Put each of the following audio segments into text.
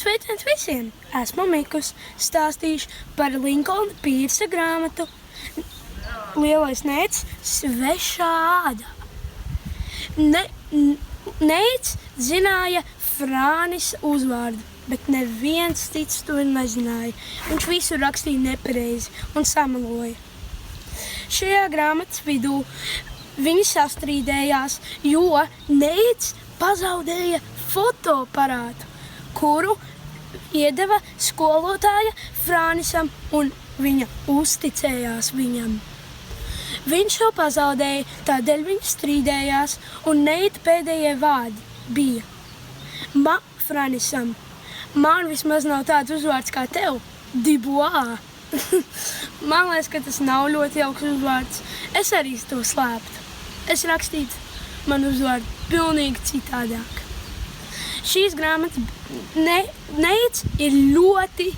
Sveiciens visiem! Esmu Mikus, stāstīšu par Linkolna Pīrsa grāmatu Lielais Neicis svešā ādā. Neicis zināja Frānis uzvārdu, bet neviens cits to nezināja. Viņš visu rakstīja nepareizi un sameloja. Šajā grāmatas vidū viņi sastrīdējās, jo Neicis pazaudēja fotoaparātu, kuru iedeva skolotāja Frānisam, un viņa uzticējās viņam. Viņš to pazaudēja, tādēļ viņi strīdējās, un Neita pēdējie vārdi bija Frānisam. Man vismaz nav tāds uzvārds kā tev, Dubois. Man liekas, ka tas nav ļoti jauks uzvārds. Es arī to slēptu. Es rakstītu manu uzvārdu pilnīgi citādāk. Šīs grāmatas Neicis ir ļoti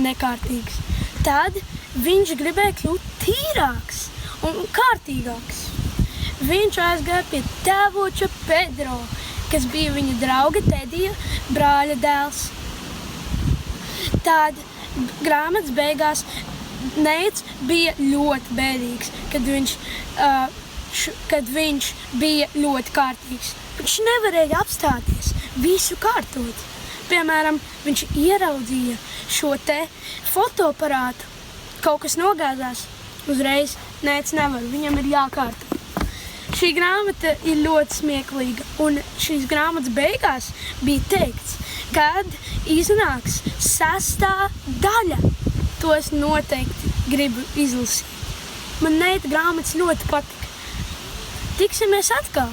nekārtīgs. Tad viņš gribēja kļūt tīrāks un kārtīgāks. Viņš aizgāja pie tēvoča Pedro, kas bija viņa drauga Tedija brāļa dēls. Tad grāmatas beigās Neicis bija ļoti bēdīgs, kad viņš bija ļoti kārtīgs. Viņš nevarēja apstāties, visu kārtot. Piemēram, viņš ieraudzīja šo te fotoaparātu. Kaut kas nogāzās, uzreiz Neicis nevar, viņam ir jākārto. Šī grāmata ir ļoti smieklīga, un šīs grāmatas beigās bija teikts, kad iznāks 6. daļa. To es noteikti gribu izlasīt. Man Neita grāmatas ļoti patika. Tiksimies atkal!